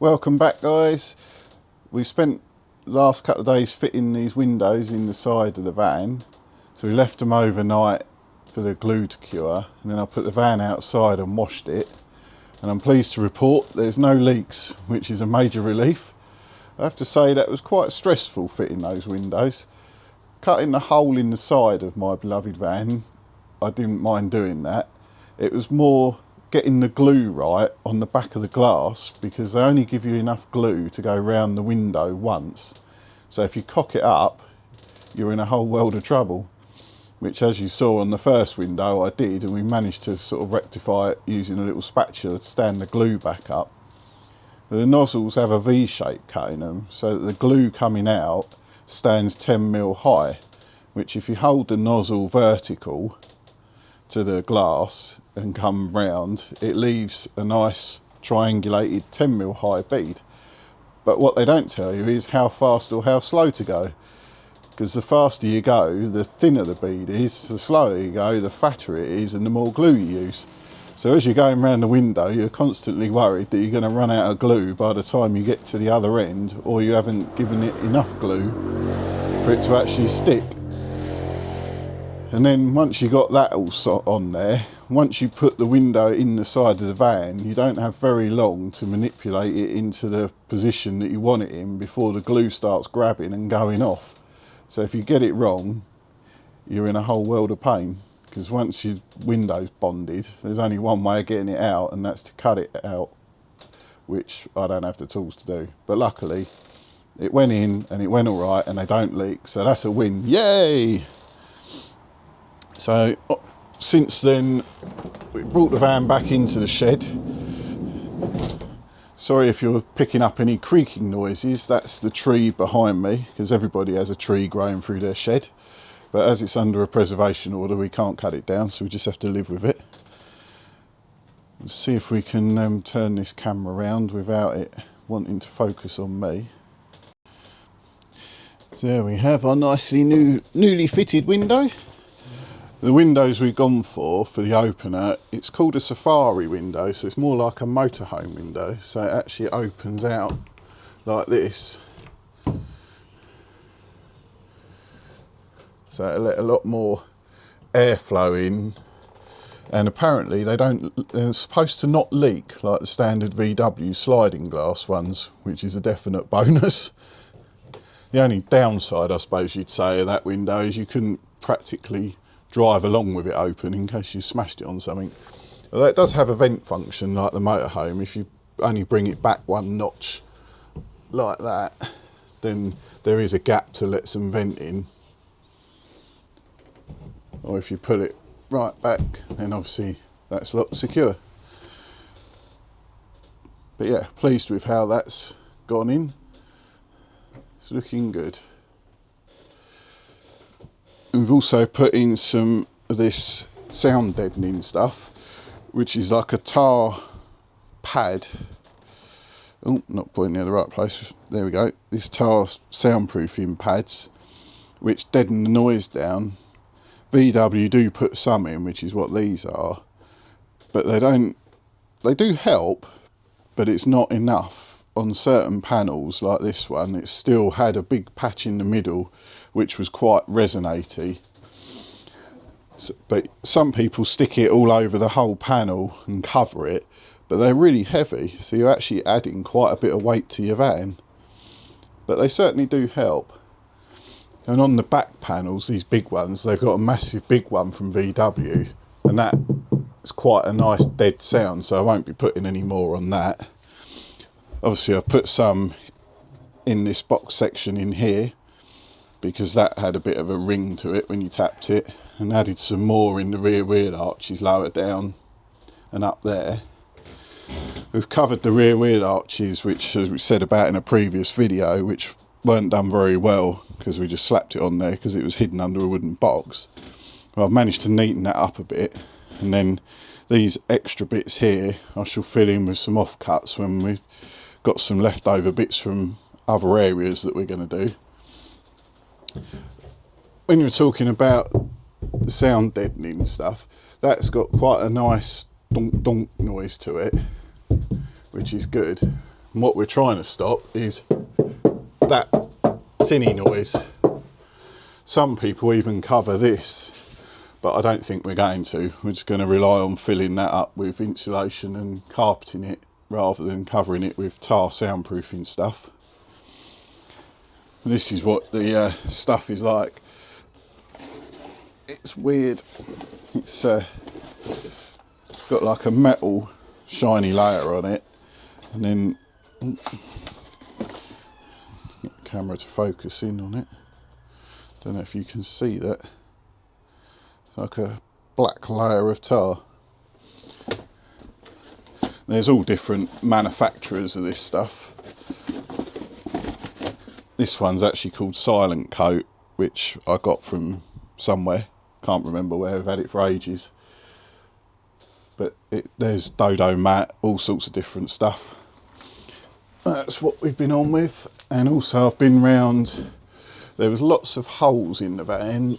Welcome back, guys. We spent the last couple of days fitting these windows in the side of the van, so we left them overnight for the glue to cure, and then I put the van outside and washed it, and I'm pleased to report there's no leaks, which is a major relief. I have to say that was quite stressful fitting those windows. Cutting the hole in the side of my beloved van, I didn't mind doing that. It was more getting the glue right on the back of the glass, because they only give you enough glue to go round the window once. So if you cock it up, you're in a whole world of trouble, which, as you saw on the first window, I did, and we managed to sort of rectify it using a little spatula to stand the glue back up. The nozzles have a V-shape cut in them, so that the glue coming out stands 10mm high, which if you hold the nozzle vertical to the glass and come round, it leaves a nice triangulated 10mm high bead. But what they don't tell you is how fast or how slow to go, because the faster you go, the thinner the bead is, the slower you go, the fatter it is, and the more glue you use. So as you're going around the window, you're constantly worried that you're going to run out of glue by the time you get to the other end, or you haven't given it enough glue for it to actually stick. And then once you got that all on there, once you put the window in the side of the van, you don't have very long to manipulate it into the position that you want it in before the glue starts grabbing and going off. So if you get it wrong, you're in a whole world of pain, because once your window's bonded, there's only one way of getting it out, and that's to cut it out, which I don't have the tools to do. But luckily, it went in and it went all right, and they don't leak, so that's a win. Yay! So since then, we brought the van back into the shed. Sorry if you're picking up any creaking noises, that's the tree behind me, because everybody has a tree growing through their shed. But as it's under a preservation order, we can't cut it down, so we just have to live with it. Let's see if we can turn this camera around without it wanting to focus on me. So there we have our nicely newly fitted window. The windows we've gone for the opener, it's called a safari window, so it's more like a motorhome window. So it actually opens out like this. So it'll let a lot more airflow in. And apparently they're supposed to not leak like the standard VW sliding glass ones, which is a definite bonus. The only downside, I suppose you'd say, of that window is you couldn't practically drive along with it open in case you smashed it on something. Although it does have a vent function like the motorhome. If you only bring it back one notch like that, then there is a gap to let some vent in. Or if you pull it right back, then obviously that's locked secure. But yeah, pleased with how that's gone in. It's looking good. We've also put in some of this sound deadening stuff, which is like a tar pad. Oh, not pointing in the right place. There we go. This tar soundproofing pads, which deaden the noise down. VW do put some in, which is what these are, but they do help, but it's not enough. On certain panels like this one, it still had a big patch in the middle which was quite resonaty. But some people stick it all over the whole panel and cover it, but they're really heavy, so you're actually adding quite a bit of weight to your van. But they certainly do help. And on the back panels, these big ones, they've got a massive big one from VW, and that is quite a nice dead sound, so I won't be putting any more on that. Obviously I've put some in this box section in here, because that had a bit of a ring to it when you tapped it, and added some more in the rear wheel arches lower down and up there. We've covered the rear wheel arches, which, as we said about in a previous video, which weren't done very well because we just slapped it on there because it was hidden under a wooden box. Well, I've managed to neaten that up a bit, and then these extra bits here I shall fill in with some offcuts when we've got some leftover bits from other areas that we're going to do. When you're talking about the sound deadening stuff, that's got quite a nice donk donk noise to it, which is good. And what we're trying to stop is that tinny noise. Some people even cover this, but I don't think we're going to. We're just going to rely on filling that up with insulation and carpeting it rather than covering it with tar soundproofing stuff. And this is what the stuff is like. It's weird. It's got like a metal shiny layer on it, and then get the camera to focus in on it. Don't know if you can see that. It's like a black layer of tar. There's all different manufacturers of this stuff. This one's actually called Silent Coat, which I got from somewhere. Can't remember where. I've had it for ages. But there's Dodo Mat, all sorts of different stuff. That's what we've been on with. And also I've been round. There was lots of holes in the van,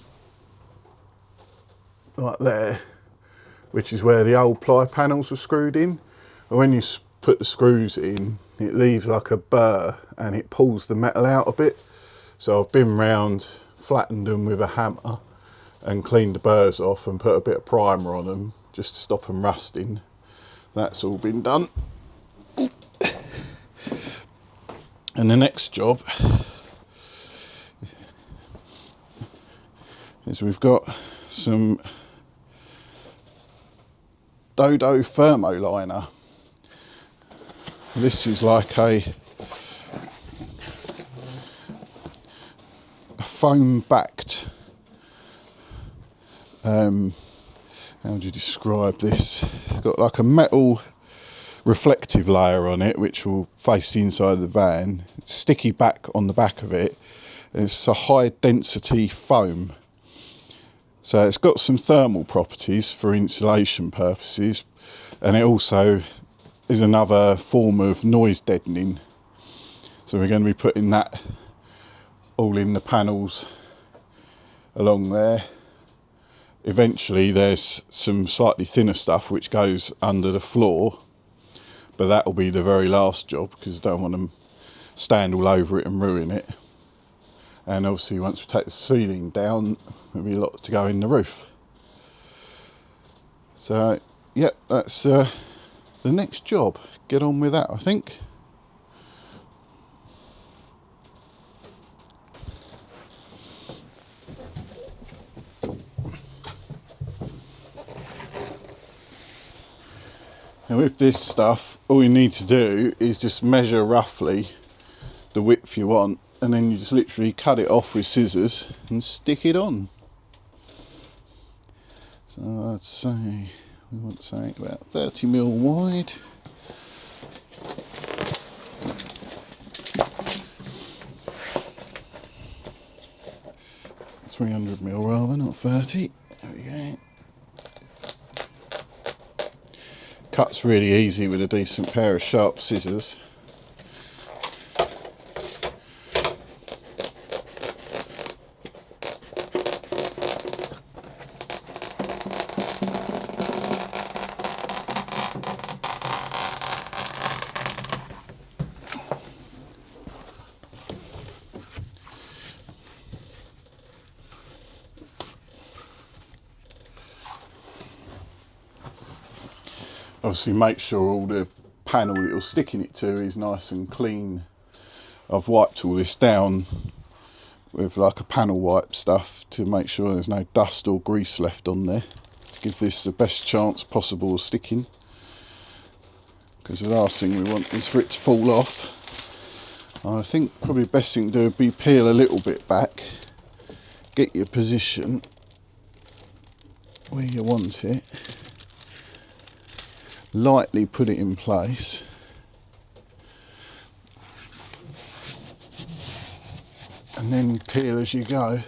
like there, which is where the old ply panels were screwed in. And when you put the screws in, it leaves like a burr and it pulls the metal out a bit. So I've been round, flattened them with a hammer and cleaned the burrs off and put a bit of primer on them just to stop them rusting. That's all been done. And the next job is we've got some Dodo thermoliner. This is like a foam backed, how would you describe this? It's got like a metal reflective layer on it which will face the inside of the van, sticky back on the back of it. It's a high density foam, so it's got some thermal properties for insulation purposes, and it also is another form of noise deadening. So we're going to be putting that all in the panels along there. Eventually there's some slightly thinner stuff which goes under the floor, but that will be the very last job because I don't want to stand all over it and ruin it. And obviously once we take the ceiling down, there'll be a lot to go in the roof. So yeah, that's the next job. Get on with that, I think. And with this stuff, all you need to do is just measure roughly the width you want, and then you just literally cut it off with scissors and stick it on. So I'd say we want something about 30mm wide. £300mm rather, not 30. There we go. Cuts really easy with a decent pair of sharp scissors. Obviously make sure all the panel that you're sticking it to is nice and clean. I've wiped all this down with like a panel wipe stuff to make sure there's no dust or grease left on there, to give this the best chance possible of sticking, because the last thing we want is for it to fall off. I think probably the best thing to do would be peel a little bit back, get your position where you want it, lightly put it in place, and then peel as you go.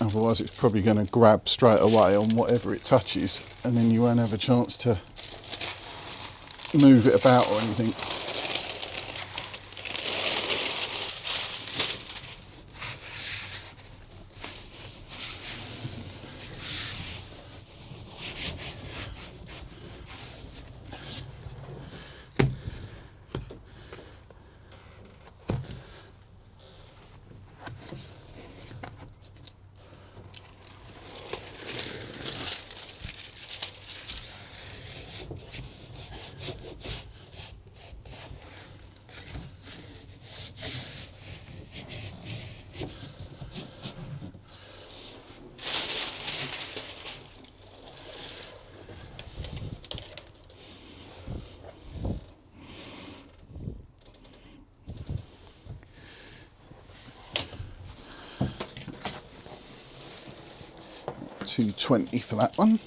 Otherwise it's probably going to grab straight away on whatever it touches, and then you won't have a chance to move it about or anything. 220 for that one.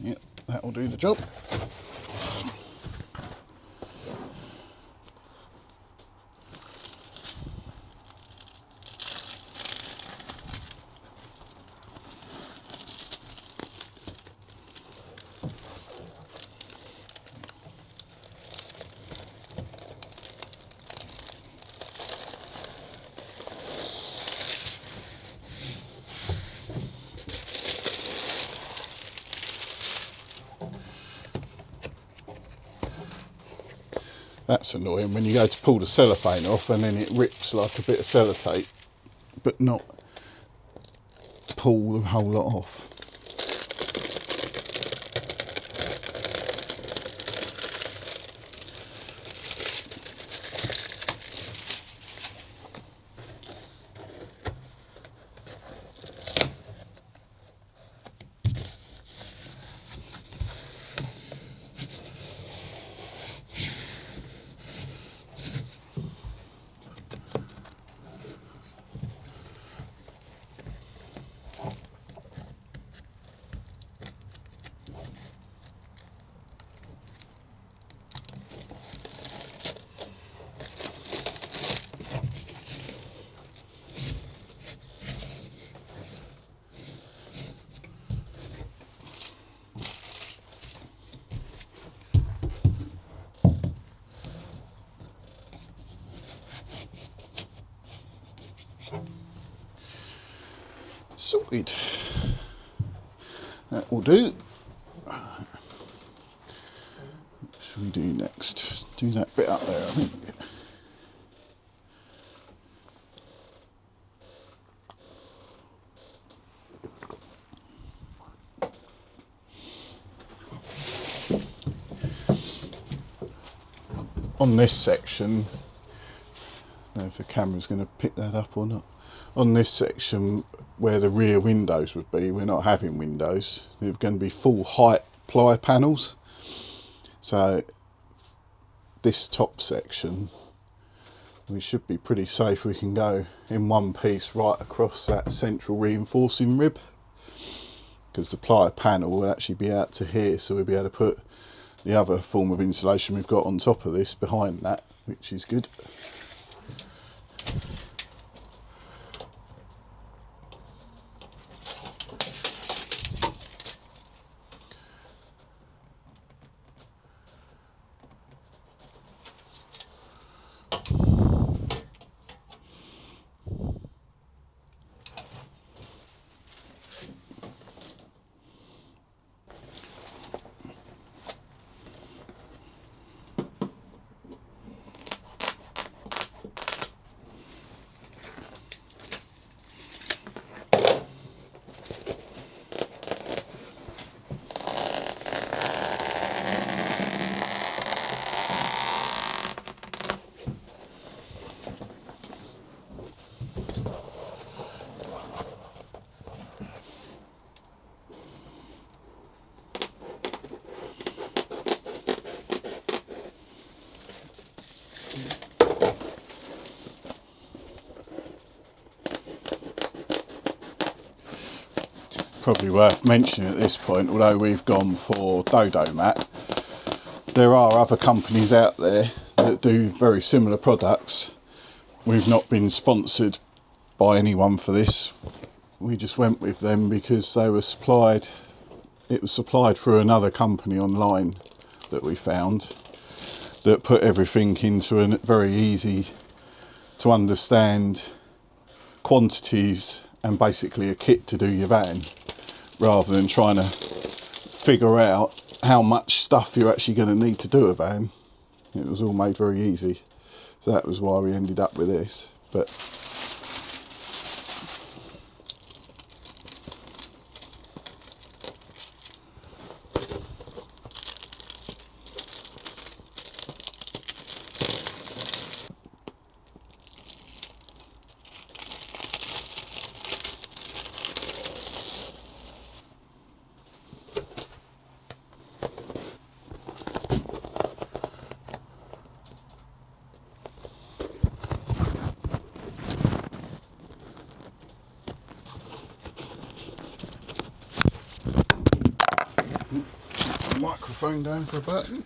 Yep, that'll do the job. That's annoying when you go to pull the cellophane off and then it rips like a bit of sellotape, but not pull the whole lot off. Sorted. That will do. What should we do next? Do that bit up there, I think. On this section, I don't know if the camera's going to pick that up or not. On this section where the rear windows would be, we're not having windows. They're going to be full height ply panels. So this top section, we should be pretty safe. We can go in one piece right across that central reinforcing rib, because the ply panel will actually be out to here, so we'll be able to put the other form of insulation we've got on top of this behind that, which is good. Probably worth mentioning at this point, although we've gone for Dodo Mat, there are other companies out there that do very similar products. We've not been sponsored by anyone for this. We just went with them because they were supplied, it was supplied through another company online that we found that put everything into a very easy to understand quantities and basically a kit to do your van, rather than trying to figure out how much stuff you're actually going to need to do a van. It was all made very easy. So that was why we ended up with this. But microphone down for a button.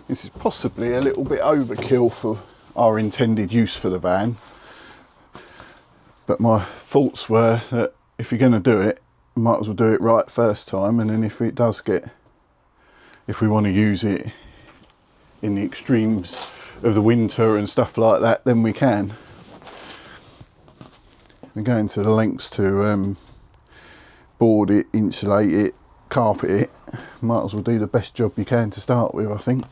This is possibly a little bit overkill for our intended use for the van, but my thoughts were that if you're going to do it, you might as well do it right first time, and then if we want to use it in the extremes of the winter and stuff like that, then we can. We're going to the lengths to board it, insulate it, carpet it. Might as well do the best job you can to start with, I think.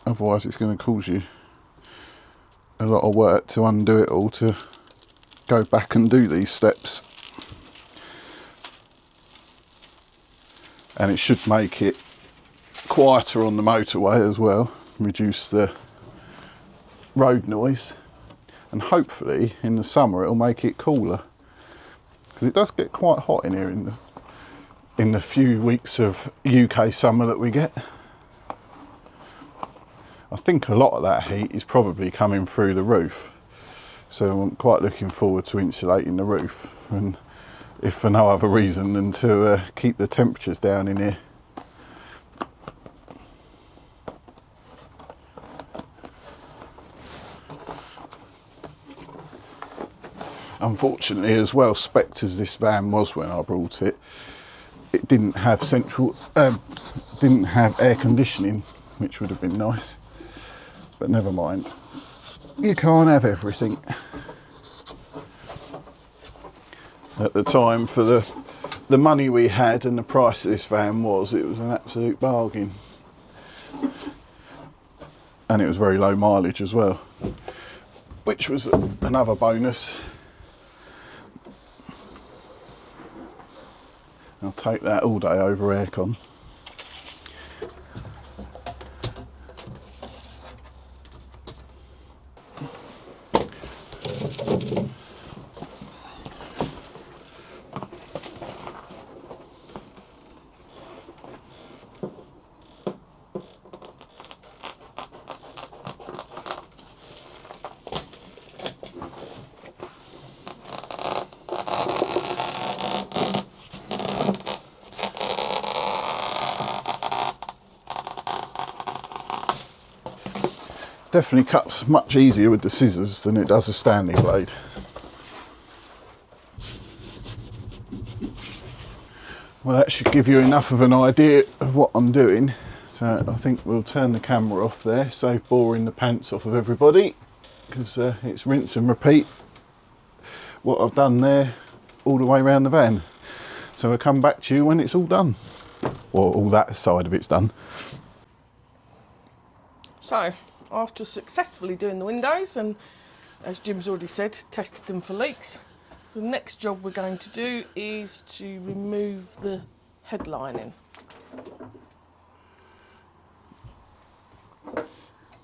Otherwise it's going to cause you a lot of work to undo it all, to go back and do these steps. And it should make it quieter on the motorway as well, reduce the road noise, and hopefully in the summer it'll make it cooler, because it does get quite hot in here in the few weeks of UK summer that we get. I think a lot of that heat is probably coming through the roof, so I'm quite looking forward to insulating the roof, and if for no other reason than to keep the temperatures down in here. Unfortunately, as well spec'd as this van was when I brought it, it didn't have didn't have air conditioning, which would have been nice. But never mind. You can't have everything. At the time, for the money we had and the price of this van was, it was an absolute bargain. And it was very low mileage as well, which was another bonus. I'll take that all day over aircon. Definitely cuts much easier with the scissors than it does a Stanley blade. Well, that should give you enough of an idea of what I'm doing. So I think we'll turn the camera off there, save boring the pants off of everybody, because it's rinse and repeat what I've done there all the way around the van. So I'll come back to you when it's all done, or all that side of it's done. So, after successfully doing the windows, and as Jim's already said, tested them for leaks, the next job we're going to do is to remove the headlining,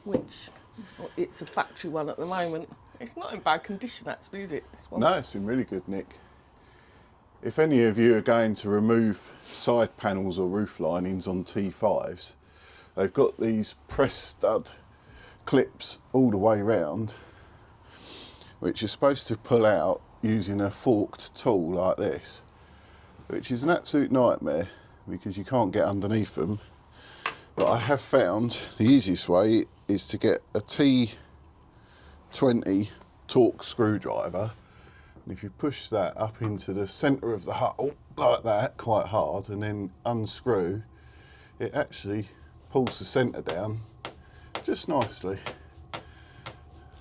which, well, it's a factory one at the moment. It's not in bad condition actually, is it, this one? No, it's in really good nick. If any of you are going to remove side panels or roof linings on T5s, they've got these press stud clips all the way round, which you're supposed to pull out using a forked tool like this, which is an absolute nightmare because you can't get underneath them. But I have found the easiest way is to get a T20 Torx screwdriver, and if you push that up into the centre of the hull like that quite hard and then unscrew, it actually pulls the centre down just nicely.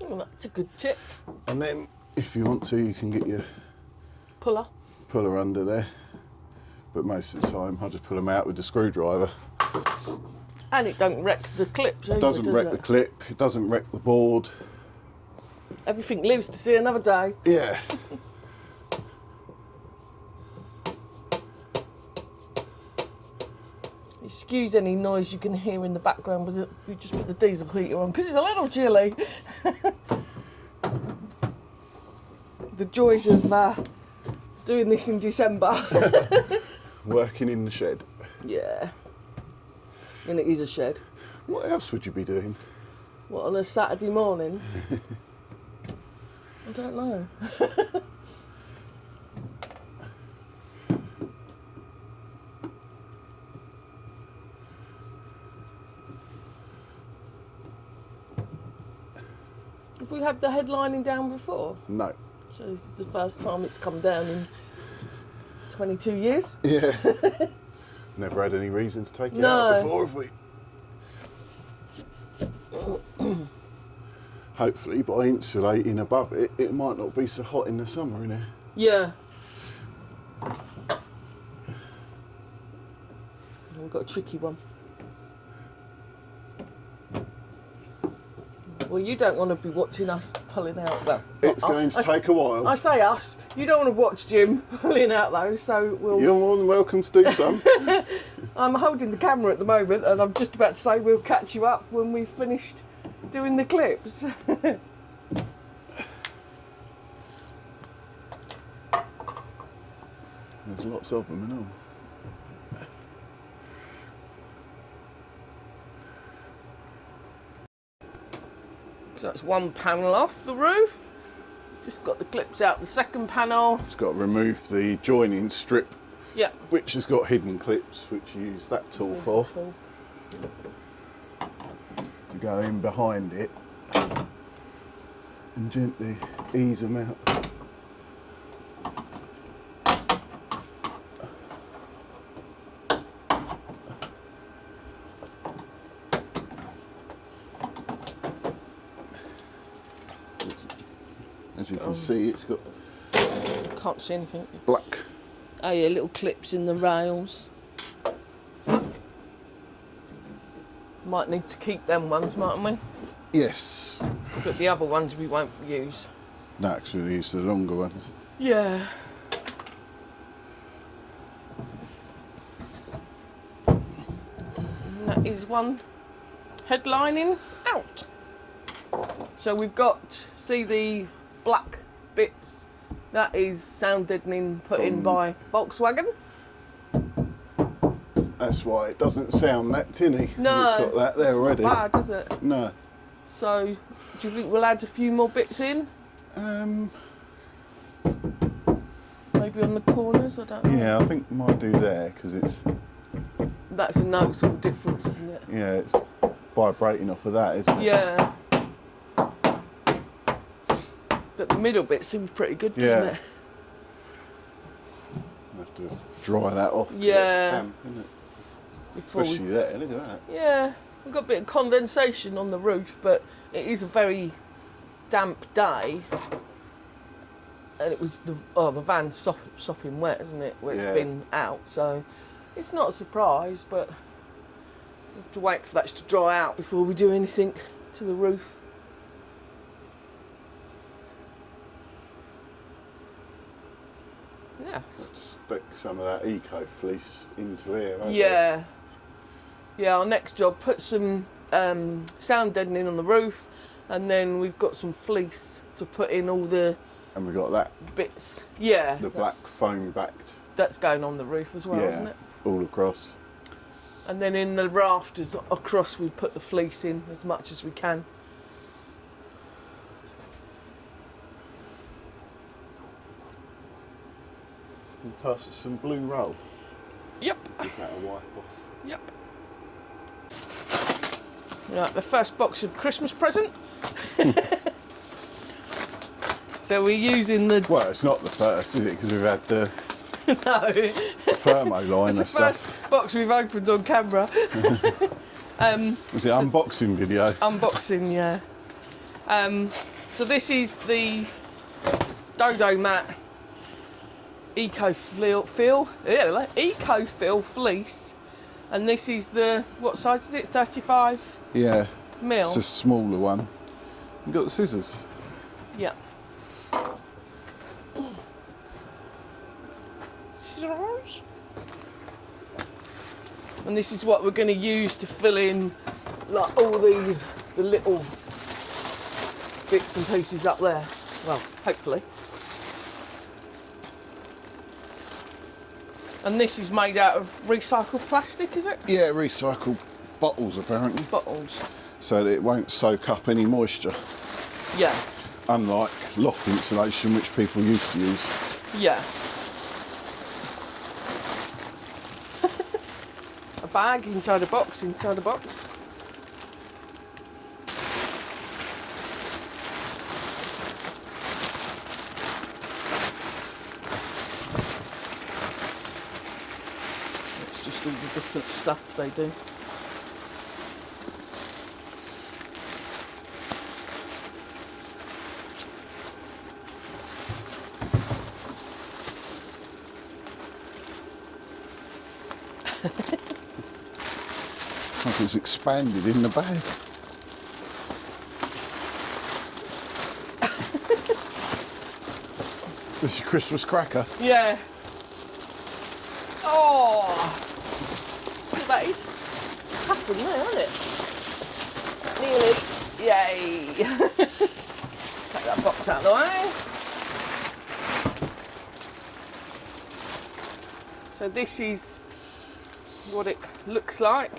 Oh, that's a good tip. And then if you want to, you can get your puller. puller under there. But most of the time I just pull them out with the screwdriver. And it don't wreck the clips either, Doesn't does wreck it? the clip, it doesn't wreck the board. Everything lives to see another day. Yeah. Excuse any noise you can hear in the background, but we just put the diesel heater on because it's a little chilly. The joys of doing this in December. Working in the shed. Yeah. And it is a shed. What else would you be doing? What, on a Saturday morning? I don't know. Have we had the headlining down before? No. So this is the first time it's come down in 22 years? Yeah. Never had any reason to take it No. out before, have we? Hopefully by insulating above it, it might not be so hot in the summer in here. Yeah. We've got a tricky one. Well, you don't want to be watching us pulling out. Well, It's going to take a while. I say us. You don't want to watch Jim pulling out though, so we'll... You're more than welcome to do some. I'm holding the camera at the moment and I'm just about to say we'll catch you up when we've finished doing the clips. There's lots of them and all. So that's one panel off the roof. Just got the clips out the second panel. Just got to remove the joining strip, Yeah. which has got hidden clips, which you use that tool for, to go in behind it and gently ease them out. As you can see, it's got Can't see anything. black. Oh yeah, little clips in the rails. Might need to keep them ones, mightn't we? Yes. But the other ones we won't use. No, actually, use the longer ones. Yeah. And that is one headlining out. So we've got, see the black bits, that is sound deadening put in by Volkswagen. That's why it doesn't sound that tinny. No, It's got that there it's already. not bad, is it? No. So, do you think we'll add a few more bits in? Maybe on the corners, I don't know. Yeah, I think might do there because it's, That's a noticeable difference, isn't it? yeah, it's vibrating off of that, isn't it? Yeah. But the middle bit seems pretty good, doesn't Yeah. it? Have to dry that off. 'cause Yeah. It's damp, isn't it? Before Especially there. Look at that. Yeah, we've got a bit of condensation on the roof, but it is a very damp day. And it was the van's sopping wet, isn't it? Where it's Yeah. been out, so it's not a surprise, but we have to wait for that to dry out before we do anything to the roof. Yeah. Just stick some of that eco fleece into here. Won't Yeah. Yeah, our next job, put some sound deadening on the roof, and then we've got some fleece to put in all the we? And we got that, bits. Yeah. the black foam backed. That's going on the roof as well, Yeah. isn't it? All across. And then in the rafters across, we put the fleece in as much as we can. And pass us some blue roll. Yep. Give that a wipe off. Yep. Right, the first box of Christmas present. So we're using the... Well, it's not the first, is it? Because we've had the No. thermo line It's and the stuff. first box we've opened on camera. Was it unboxing video? Unboxing, yeah. So this is the Dodo mat Eco-fill fleece, and this is the, what size is it? 35 Yeah. mil. It's a smaller one. You got the scissors. Yeah. Scissors. And this is what we're going to use to fill in like all these, the little bits and pieces up there. Well, hopefully. And this is made out of recycled plastic, is it? Yeah, recycled bottles apparently. Bottles. So that it won't soak up any moisture. Yeah. Unlike loft insulation, which people used to use. Yeah. A bag inside a box, inside a box. It's just all the different stuff they do. Like it's expanded in the bag. This is your Christmas cracker. Yeah. Oh, that is tough, isn't it? Nearly. Yay. Take that box out of the way. So this is what it looks like.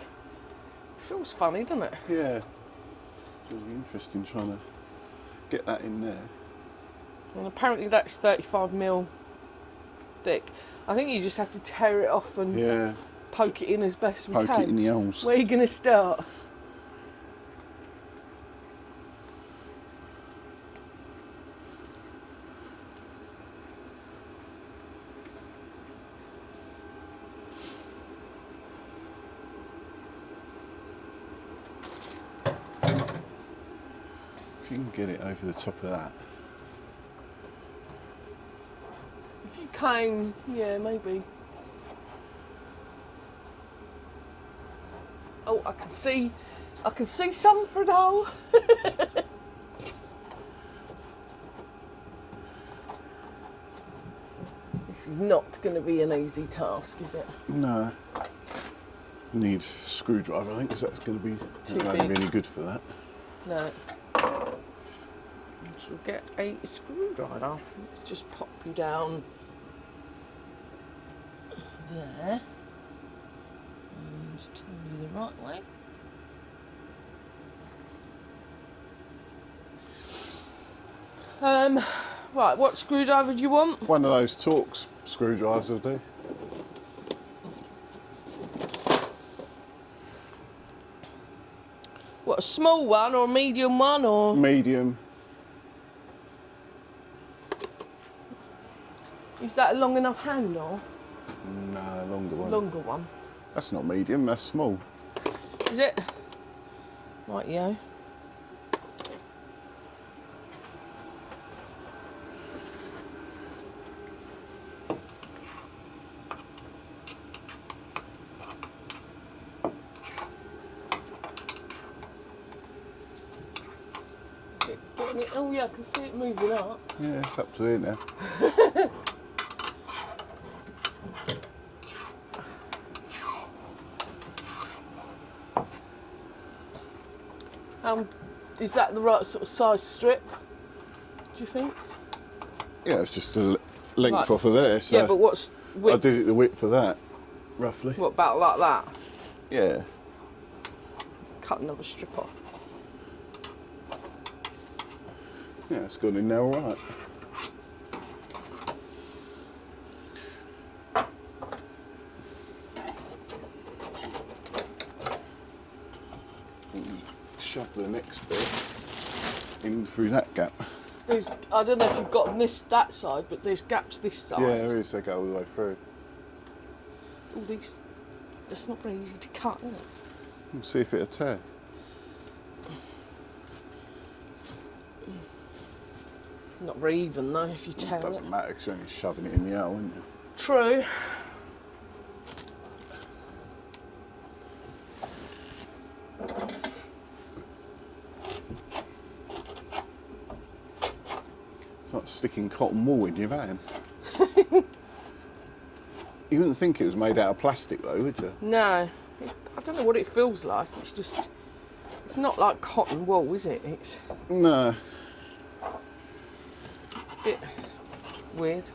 Feels funny, doesn't it? Yeah. It's really interesting trying to get that in there. And apparently that's 35 mil thick. I think you just have to tear it off and Yeah. poke it in as best we Poke can. it in the holes. Where are you going to start? If you can get it over the top of that. If you came, yeah, maybe. Oh, I can see some for now. This is not going to be an easy task, is it? No. Need a screwdriver, I think, because that's going to be Too not big. really good for that. No. I shall get a screwdriver. Let's just pop you down there. And turn you the right way. Right, what screwdriver do you want? One of those Torx screwdrivers will do. What, a small one or a medium one or? Medium. Is that a long enough handle? No, longer one. Longer one. That's not medium, that's small. Is it? Right, yeah. Is it getting it? Oh yeah, I can see it moving up. Yeah, it's up to here now. Is that the right sort of size strip? Do you think? Yeah, it's just a length Right. off of there. So Yeah, but what's width? I did it the width of that, roughly. What, about like that? Yeah. Cut another strip off. Yeah, it's gone in there all right. Shove the next bit in through that gap. I don't know if you've got that side, but there's gaps this side. Yeah, there is. They go all the way through. All these, that's not very easy to cut, is it? We'll see if it'll tear. Not very even though, if you tear it. Doesn't matter, because you're only shoving it in the hole, isn't it? True. It's like sticking cotton wool in your van. You wouldn't think it was made out of plastic though, would you? No. I don't know what it feels like. It's just... It's not like cotton wool, is it? It's No. a bit weird.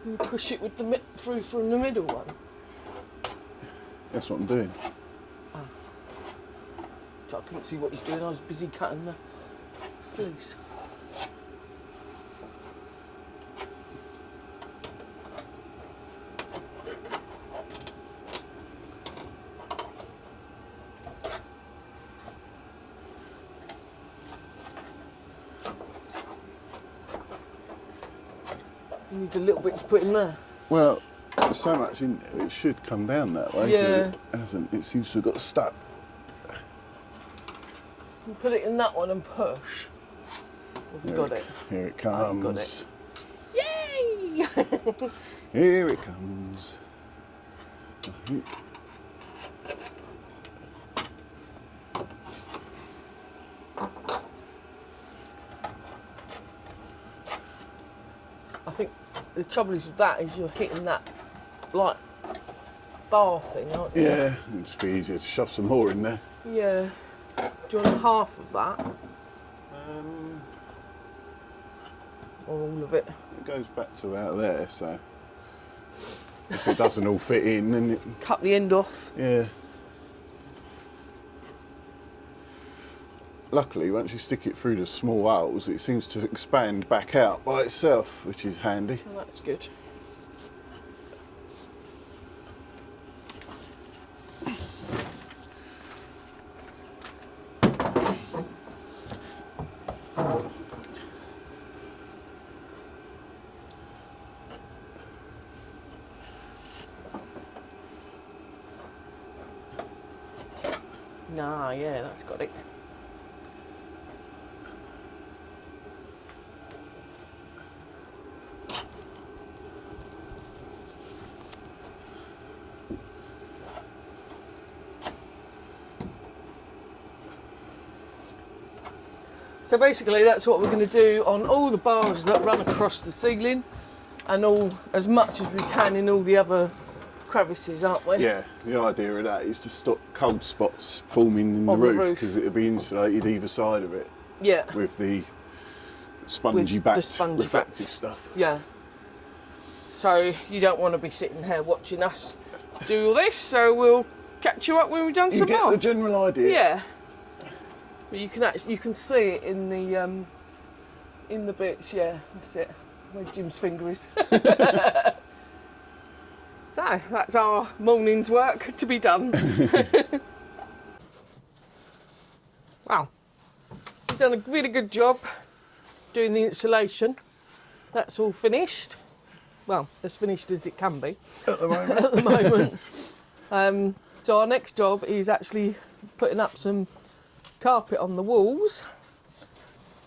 You push it with the through from the middle one. That's what I'm doing. I couldn't see what he's doing. I was busy cutting the fleece. You need a little bit to put in there. Well, there's so much in there, it should come down that way. Yeah. But it hasn't. It seems to have got stuck. You put it in that one and push. Have you got it? Here it comes. Got it. Yay! Here it comes. I think the trouble is with that is you're hitting that like bar thing, aren't you? Yeah, it'd just be easier to shove some more in there. Yeah. Do you want half of that? Or all of it? It goes back to out there, so if it doesn't all fit in, then it, Cut the end off. yeah. Luckily, once you stick it through the small holes, it seems to expand back out by itself, which is handy. Well, that's good. Nah, yeah, that's got it. So basically that's what we're going to do on all the bars that run across the ceiling and all as much as we can in all the other crevices, aren't we? Yeah, the idea of that is to stop cold spots forming in the On the roof, roof. because it'll be insulated either side of it Yeah. with the spongy With the backed spongy reflective backed. stuff. Yeah. So you don't want to be sitting here watching us do all this, so we'll catch you up when we've done You some get more. the general idea. Yeah. But you can see it in the bits, yeah, that's it. Where Jim's finger is. So that's our morning's work to be done. Wow. We've done a really good job doing the insulation. That's all finished. Well, as finished as it can be At the moment. at the moment. So our next job is actually putting up some carpet on the walls.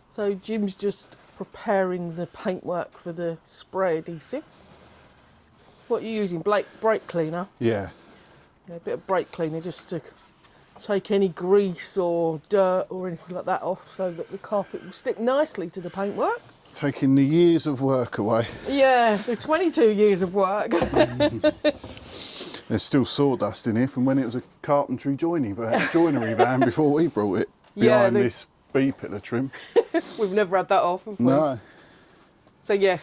So Jim's just preparing the paintwork for the spray adhesive. What are you using? Brake cleaner? Yeah. Yeah, a bit of brake cleaner just to take any grease or dirt or anything like that off so that the carpet will stick nicely to the paintwork. Taking the years of work away. Yeah, the 22 years of work. There's still sawdust in here from when it was a carpentry joinery van before we brought it Yeah, behind this B-pillar trim. We've never had that off, have we? No. So yeah,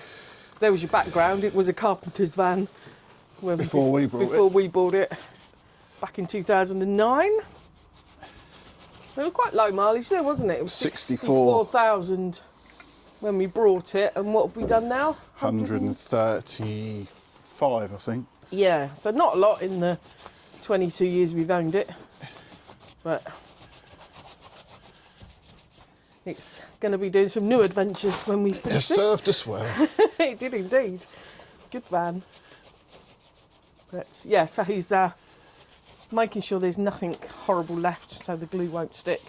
there was your background. It was a carpenter's van Before we bought it back in 2009. It was quite low mileage there, wasn't it? It was 64,000 when we brought it. And what have we done now? 135, I think. Yeah, so not a lot in the 22 years we've owned it, but it's going to be doing some new adventures when we finish It this. served us well. It did indeed. good van. But yeah, so he's making sure there's nothing horrible left so the glue won't stick.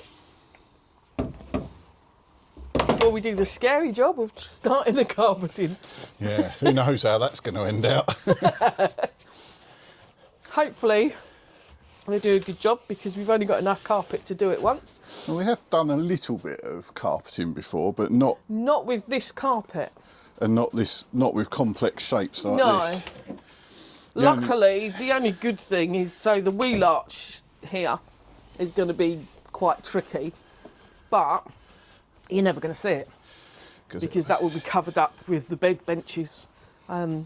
Before we do the scary job of starting the carpeting. Yeah, who knows how that's going to end out. Hopefully we'll do a good job because we've only got enough carpet to do it once. Well, we have done a little bit of carpeting before, but not with this carpet. and not with complex shapes like No. this. Luckily, the only good thing is, so the wheel arch here is going to be quite tricky, but you're never going to see it because that will be covered up with the bed benches.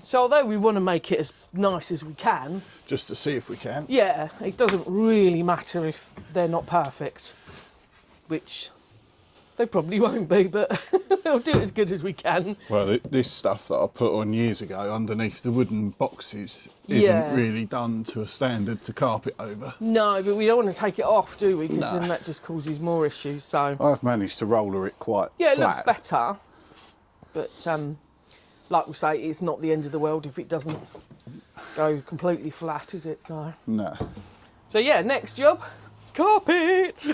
So although we want to make it as nice as we can, Just to see if we can. yeah, it doesn't really matter if they're not perfect, which they probably won't be, but we'll do it as good as we can. Well, this stuff that I put on years ago underneath the wooden boxes Yeah. isn't really done to a standard to carpet over. No, but we don't want to take it off, do we? Because No. then that just causes more issues. So I've managed to roller it quite yeah, it flat. looks better, but like we say, it's not the end of the world if it doesn't go completely flat, is it? So No. yeah, next job, carpet.